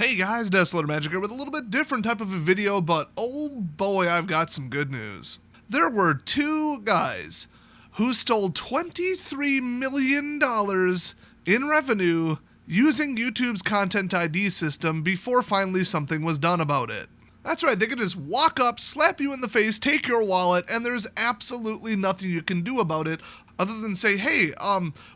Hey guys, Desolate Magic here with a little bit different type of a video, but oh boy, I've got some good news. There were two guys who stole $23 million in revenue using YouTube's Content ID system before finally something was done about it. That's right, they could just walk up, slap you in the face, take your wallet, and there's absolutely nothing you can do about it other than say, hey,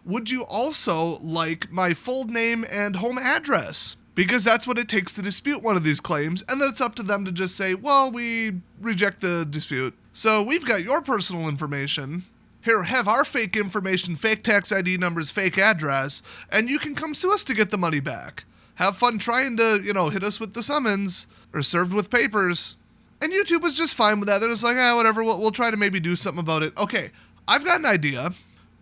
would you also like my full name and home address? Because that's what it takes to dispute one of these claims, and then it's up to them to just say, well, we reject the dispute. So we've got your personal information. Here, have our fake information, fake tax ID numbers, fake address, and you can come sue us to get the money back. Have fun trying to, hit us with the summons, or served with papers. And YouTube was just fine with that. They're just like, whatever, we'll try to maybe do something about it. Okay, I've got an idea.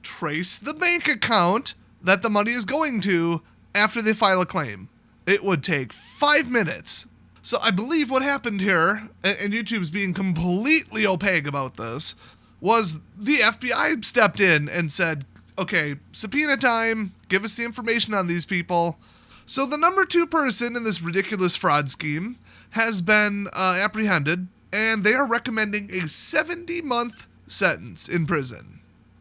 Trace the bank account that the money is going to after they file a claim. It would take 5 minutes. So I believe what happened here, and YouTube's being completely opaque about this, was the FBI stepped in and said, okay, subpoena time, give us the information on these people. So the number 2 person in this ridiculous fraud scheme has been apprehended, and they are recommending a 70-month sentence in prison.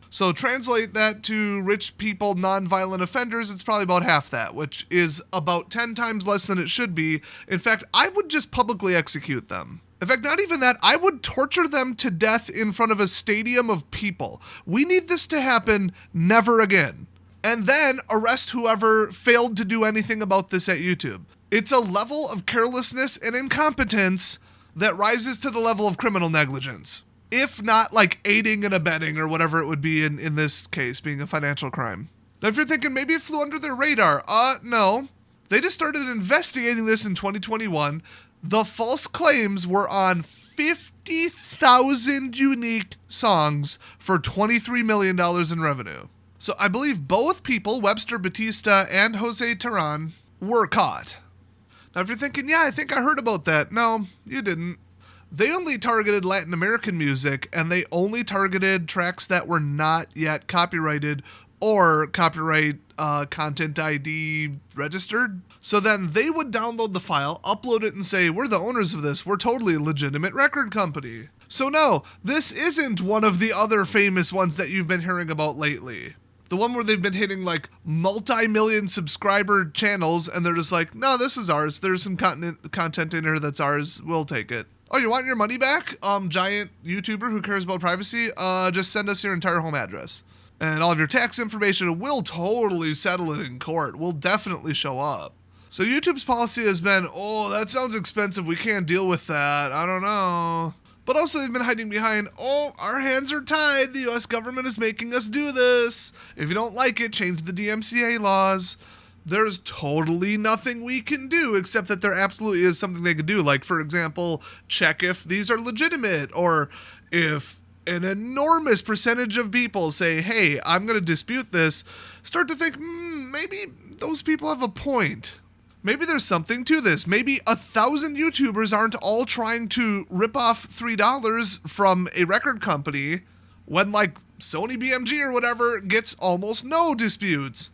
So translate that to rich people, non-violent offenders, it's probably about half that, which is about 10 times less than it should be. In fact, I would just publicly execute them. In fact, not even that, I would torture them to death in front of a stadium of people. We need this to happen never again. And then arrest whoever failed to do anything about this at YouTube. It's a level of carelessness and incompetence that rises to the level of criminal negligence. If not like aiding and abetting or whatever it would be in this case, being a financial crime. Now, if you're thinking maybe it flew under their radar, no. They just started investigating this in 2021. The false claims were on 50,000 unique songs for $23 million in revenue. So I believe both people, Webster Batista and Jose Terran, were caught. Now, if you're thinking, yeah, I think I heard about that. No, you didn't. They only targeted Latin American music, and they only targeted tracks that were not yet copyrighted or copyright content ID registered. So then they would download the file, upload it, and say, we're the owners of this. We're totally a legitimate record company. So no, this isn't one of the other famous ones that you've been hearing about lately. The one where they've been hitting like multi-million subscriber channels, and they're just like, no, this is ours. There's some content in here that's ours. We'll take it. Oh, you want your money back? Giant YouTuber who cares about privacy? Just send us your entire home address. And all of your tax information, we'll totally settle it in court. We'll definitely show up. So YouTube's policy has been, oh, that sounds expensive. We can't deal with that. I don't know. But also they've been hiding behind, oh, our hands are tied. The US government is making us do this. If you don't like it, change the DMCA laws. There's totally nothing we can do except that there absolutely is something they could do. Like, for example, check if these are legitimate, or if an enormous percentage of people say, hey, I'm going to dispute this, start to think, maybe those people have a point. Maybe there's something to this. Maybe 1,000 YouTubers aren't all trying to rip off $3 from a record company when, like, Sony BMG or whatever gets almost no disputes.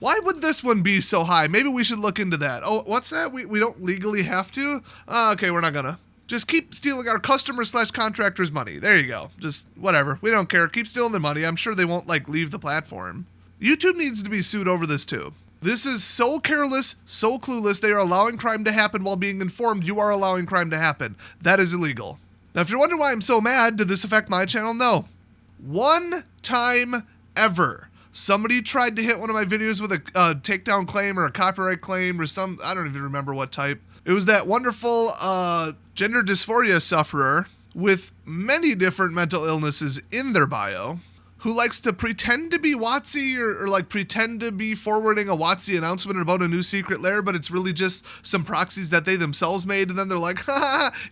Why would this one be so high? Maybe we should look into that. Oh, what's that? We don't legally have to? Okay, we're not gonna. Just keep stealing our customer/contractors' money. There you go. Just whatever. We don't care. Keep stealing their money. I'm sure they won't, leave the platform. YouTube needs to be sued over this too. This is so careless, so clueless. They are allowing crime to happen while being informed you are allowing crime to happen. That is illegal. Now, if you're wondering why I'm so mad, did this affect my channel? No. One time ever, somebody tried to hit one of my videos with a takedown claim or a copyright claim or some, I don't even remember what type. It was that wonderful gender dysphoria sufferer with many different mental illnesses in their bio who likes to pretend to be WotC or pretend to be forwarding a WotC announcement about a new secret lair, but it's really just some proxies that they themselves made. And then they're like,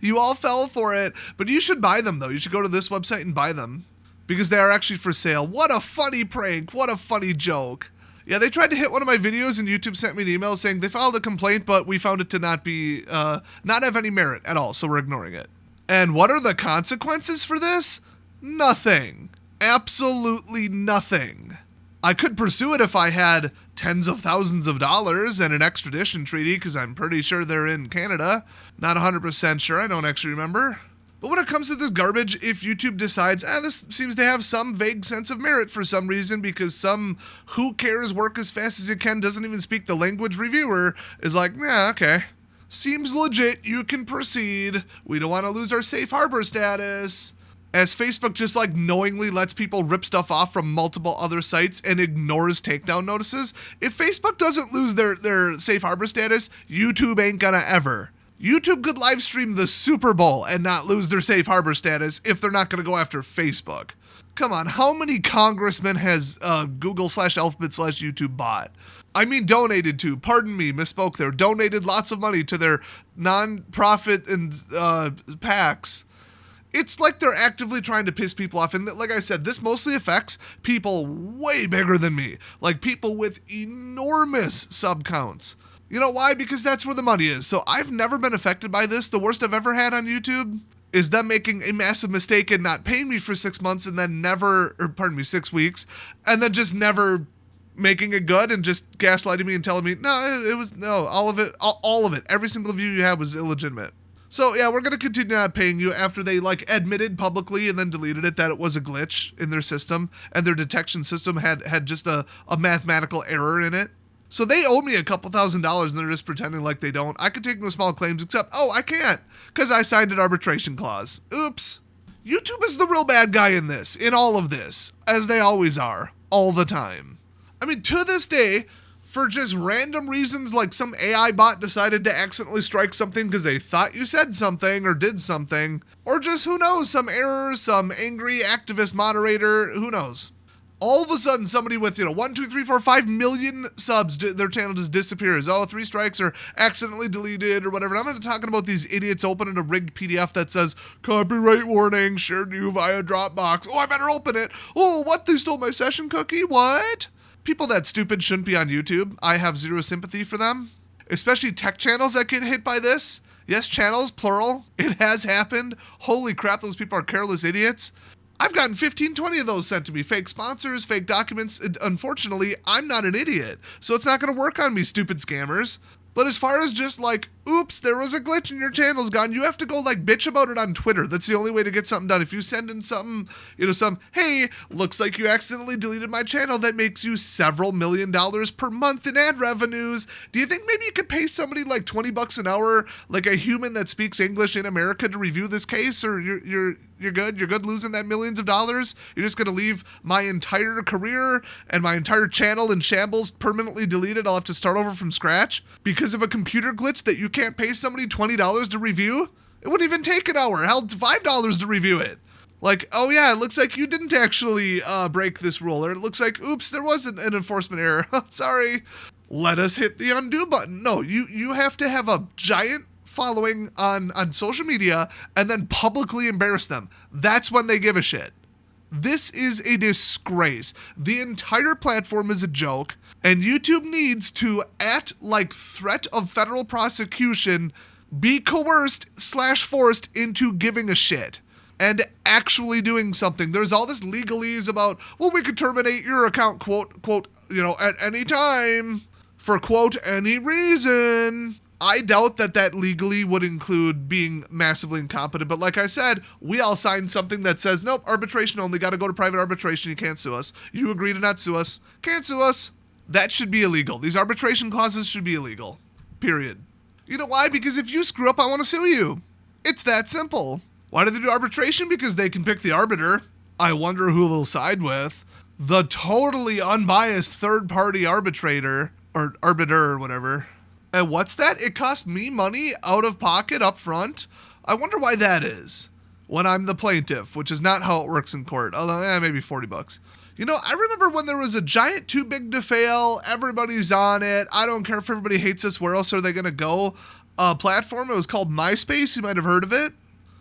you all fell for it. But you should buy them, though. You should go to this website and buy them, because they are actually for sale. What a funny prank. What a funny joke. Yeah, they tried to hit one of my videos, and YouTube sent me an email saying they filed a complaint, but we found it to not have any merit at all, so we're ignoring it. And what are the consequences for this? Nothing. Absolutely nothing. I could pursue it if I had tens of thousands of dollars and an extradition treaty, because I'm pretty sure they're in Canada. Not 100% sure, I don't actually remember. But when it comes to this garbage, if YouTube decides, this seems to have some vague sense of merit for some reason, because some who cares work as fast as it can doesn't even speak the language reviewer is like, yeah, okay. Seems legit, you can proceed. We don't want to lose our safe harbor status. As Facebook just like knowingly lets people rip stuff off from multiple other sites and ignores takedown notices, if Facebook doesn't lose their safe harbor status, YouTube ain't gonna ever. YouTube could live stream the Super Bowl and not lose their safe harbor status if they're not gonna go after Facebook. Come on, how many congressmen has Google/Alphabet/YouTube bought? I mean donated to, pardon me, misspoke there, donated lots of money to their non-profit and PACs. It's like they're actively trying to piss people off. And like I said, this mostly affects people way bigger than me. Like people with enormous sub counts. You know why? Because that's where the money is. So I've never been affected by this. The worst I've ever had on YouTube is them making a massive mistake and not paying me for 6 months and then 6 weeks, and then just never making it good and just gaslighting me and telling me, all of it. Every single view you had was illegitimate. So yeah, we're going to continue not paying you after they like admitted publicly and then deleted it that it was a glitch in their system and their detection system had just a mathematical error in it. So they owe me a couple $1,000s and they're just pretending like they don't. I could take no small claims except, I can't because I signed an arbitration clause. Oops. YouTube is the real bad guy in all of this, as they always are, all the time. I mean, to this day, for just random reasons, like some AI bot decided to accidentally strike something because they thought you said something or did something, or just, who knows, some error, some angry activist moderator, who knows. All of a sudden, somebody with, 1, 2, 3, 4, 5 million subs, their channel just disappears. 3 strikes or accidentally deleted or whatever. And I'm not talking about these idiots opening a rigged PDF that says, copyright warning, shared you via Dropbox. I better open it. What? They stole my session cookie? What? People that stupid shouldn't be on YouTube. I have zero sympathy for them. Especially tech channels that get hit by this. Yes, channels, plural. It has happened. Holy crap, those people are careless idiots. I've gotten 15, 20 of those sent to me. Fake sponsors, fake documents. Unfortunately, I'm not an idiot. So it's not going to work on me, stupid scammers. But as far as just like, oops, there was a glitch and your channel's gone, you have to go like bitch about it on Twitter. That's the only way to get something done. If you send in something, hey, looks like you accidentally deleted my channel, that makes you several $1 million per month in ad revenues. Do you think maybe you could pay somebody like $20 an hour, like a human that speaks English in America, to review this case? Or you're good? You're good losing that millions of dollars? You're just going to leave my entire career and my entire channel in shambles, permanently deleted? I'll have to start over from scratch because of a computer glitch that you can't pay somebody $20 to review? It wouldn't even take an hour. Hell, $5 to review it. Like, it looks like you didn't actually break this rule. Or it looks like, oops, there was an enforcement error. Sorry. Let us hit the undo button. No, you have to have a giant following on social media and then publicly embarrass them. That's when they give a shit. This is a disgrace. The entire platform is a joke, and YouTube needs to, at like threat of federal prosecution, be coerced/forced into giving a shit and actually doing something. There's all this legalese about, we could terminate your account, quote, at any time for, quote, any reason. I doubt that legally would include being massively incompetent. But like I said, we all signed something that says, nope, arbitration only, got to go to private arbitration. You can't sue us. You agree to not sue us. Can't sue us. That should be illegal. These arbitration clauses should be illegal. Period. You know why? Because if you screw up, I want to sue you. It's that simple. Why do they do arbitration? Because they can pick the arbiter. I wonder who they'll side with. The totally unbiased third-party arbitrator, or arbiter, or whatever. And what's that? It cost me money out of pocket up front? I wonder why that is when I'm the plaintiff, which is not how it works in court. Although, maybe $40. I remember when there was a giant too big to fail, everybody's on it, I don't care if everybody hates us, where else are they going to go? Platform, it was called MySpace, you might have heard of it.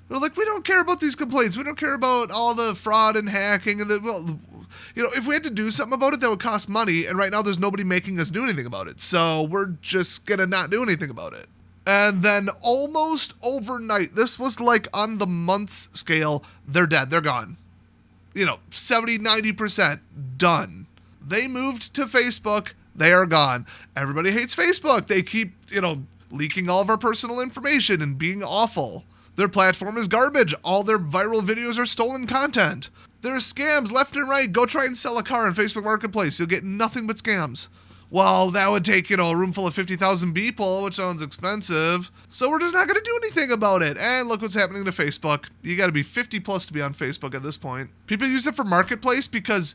They're like, we don't care about these complaints, we don't care about all the fraud and hacking, and if we had to do something about it, that would cost money, and right now there's nobody making us do anything about it, so we're just gonna not do anything about it. And then almost overnight, this was like on the months scale, they're dead, they're gone. 70, 90% done. They moved to Facebook, They are gone. Everybody hates Facebook. They keep, leaking all of our personal information and being awful. Their platform is garbage. All their viral videos are stolen content. There's scams left and right. Go try and sell a car on Facebook Marketplace. You'll get nothing but scams. Well, that would take, a room full of 50,000 people, which sounds expensive. So we're just not going to do anything about it. And look what's happening to Facebook. You got to be 50 plus to be on Facebook at this point. People use it for Marketplace because,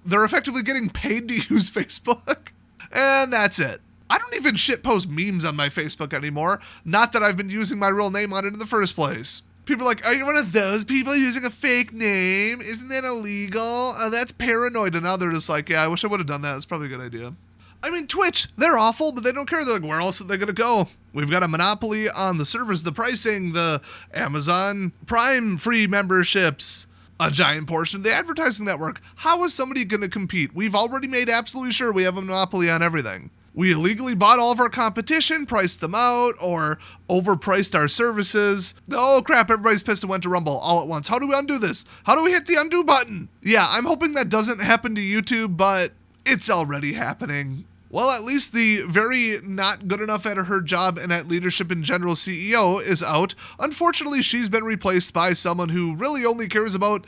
they're effectively getting paid to use Facebook. And that's it. I don't even shitpost memes on my Facebook anymore. Not that I've been using my real name on it in the first place. People are like, are you one of those people using a fake name? Isn't that illegal? That's paranoid. And now they're just like, yeah, I wish I would have done that. It's probably a good idea. I mean, Twitch, they're awful, but they don't care. They're like, where else are they going to go? We've got a monopoly on the servers, the pricing, the Amazon Prime free memberships, a giant portion of the advertising network. How is somebody going to compete? We've already made absolutely sure we have a monopoly on everything. We illegally bought all of our competition, priced them out, or overpriced our services. Oh crap, everybody's pissed and went to Rumble all at once. How do we undo this? How do we hit the undo button? Yeah, I'm hoping that doesn't happen to YouTube, but it's already happening. Well, at least the very not good enough at her job and at leadership in general CEO is out. Unfortunately, she's been replaced by someone who really only cares about,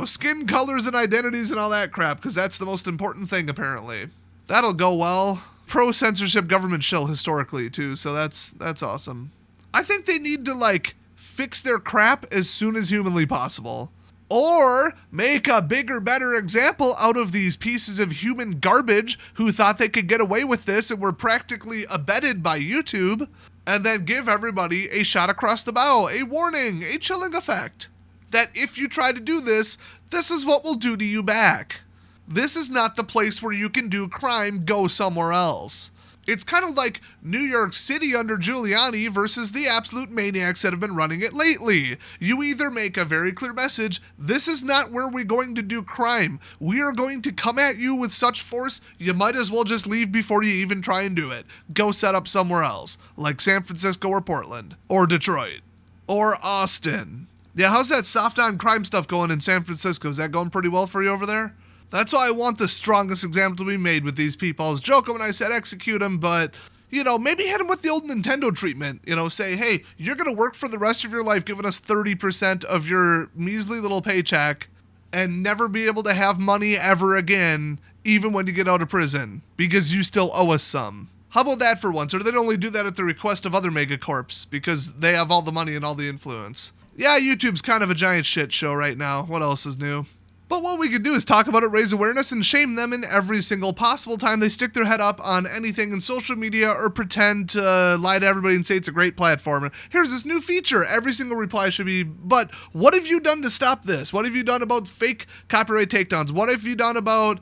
skin colors and identities and all that crap, because that's the most important thing, apparently. That'll go well. Pro-censorship government shill historically, too, so that's awesome. I think they need to, fix their crap as soon as humanly possible. Or make a bigger, better example out of these pieces of human garbage who thought they could get away with this and were practically abetted by YouTube, and then give everybody a shot across the bow, a warning, a chilling effect. That if you try to do this, this is what we'll do to you back. This is not the place where you can do crime, go somewhere else. It's kind of like New York City under Giuliani versus the absolute maniacs that have been running it lately. You either make a very clear message, this is not where we're going to do crime. We are going to come at you with such force, you might as well just leave before you even try and do it. Go set up somewhere else, like San Francisco or Portland, or Detroit, or Austin. Yeah, how's that soft on crime stuff going in San Francisco? Is that going pretty well for you over there? That's why I want the strongest example to be made with these people. I was joking when I said execute them, but, maybe hit them with the old Nintendo treatment. Say, hey, you're going to work for the rest of your life giving us 30% of your measly little paycheck and never be able to have money ever again, even when you get out of prison, because you still owe us some. How about that for once? Or they'd only do that at the request of other megacorps because they have all the money and all the influence. Yeah, YouTube's kind of a giant shit show right now. What else is new? But what we could do is talk about it, raise awareness, and shame them in every single possible time they stick their head up on anything in social media or pretend to lie to everybody and say it's a great platform. Here's this new feature. Every single reply should be, but what have you done to stop this? What have you done about fake copyright takedowns? What have you done about,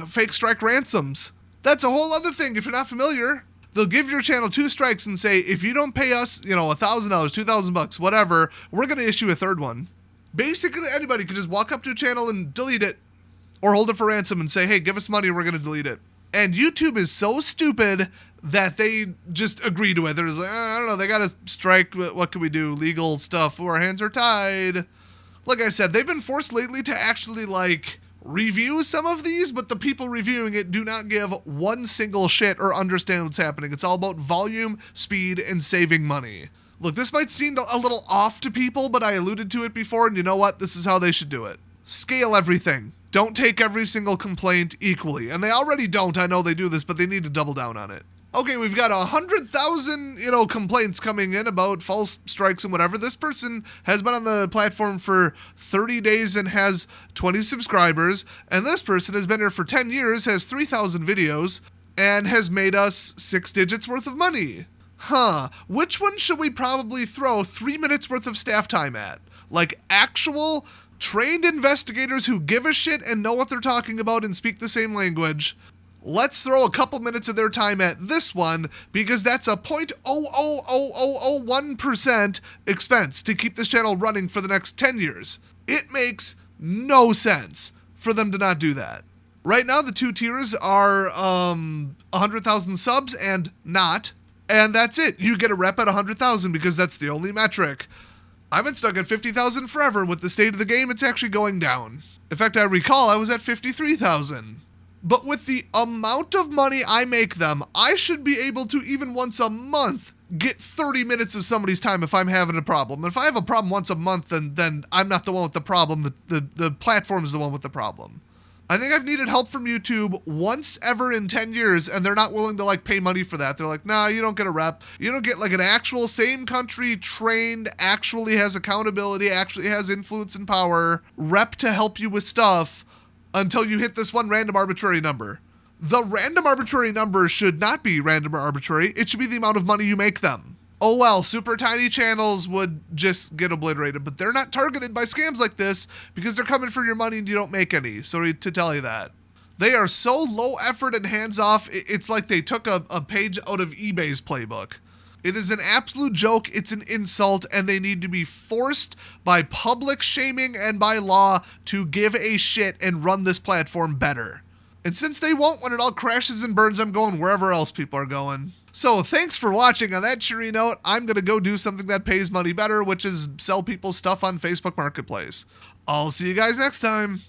fake strike ransoms? That's a whole other thing if you're not familiar. They'll give your channel 2 strikes and say, if you don't pay us, $1,000, $2,000, whatever, we're going to issue a third one. Basically, anybody could just walk up to a channel and delete it or hold it for ransom and say, hey, give us money, we're going to delete it. And YouTube is so stupid that they just agree to it. They're just like, I don't know, they got to strike. What can we do? Legal stuff. Our hands are tied. Like I said, they've been forced lately to actually, review some of these, but the people reviewing it do not give one single shit or understand what's happening. It's all about volume, speed, and saving money. Look, this might seem a little off to people, but I alluded to it before, and you know what? This is how they should do it. Scale everything. Don't take every single complaint equally. And they already don't. I know they do this, but they need to double down on it. Okay, we've got 100,000, complaints coming in about false strikes and whatever. This person has been on the platform for 30 days and has 20 subscribers. And this person has been here for 10 years, has 3,000 videos, and has made us 6 digits worth of money. Which one should we probably throw 3 minutes worth of staff time at? Like actual trained investigators who give a shit and know what they're talking about and speak the same language. Let's throw a couple minutes of their time at this one because that's a 0.00001% expense to keep this channel running for the next 10 years. It makes no sense for them to not do that. Right now, the 2 tiers are 100,000 subs and not. And that's it. You get a rep at 100,000 because that's the only metric. I've been stuck at 50,000 forever. With the state of the game, it's actually going down. In fact, I recall I was at 53,000. But with the amount of money I make them, I should be able to, even once a month, get 30 minutes of somebody's time if I'm having a problem. If I have a problem once a month, then I'm not the one with the problem. The platform is the one with the problem. I think I've needed help from YouTube once ever in 10 years, and they're not willing to like pay money for that. They're like, nah, you don't get a rep. You don't get like an actual same country trained, actually has accountability, actually has influence and power, rep to help you with stuff until you hit this one random arbitrary number. The random arbitrary number should not be random or arbitrary. It should be the amount of money you make them. Oh well, super tiny channels would just get obliterated, but they're not targeted by scams like this because they're coming for your money and you don't make any. Sorry to tell you that. They are so low effort and hands off, it's like they took a page out of eBay's playbook. It is an absolute joke, it's an insult, and they need to be forced by public shaming and by law to give a shit and run this platform better. And since they won't, when it all crashes and burns, I'm going wherever else people are going. So thanks for watching. On that cheery note, I'm going to go do something that pays money better, which is sell people stuff on Facebook Marketplace. I'll see you guys next time.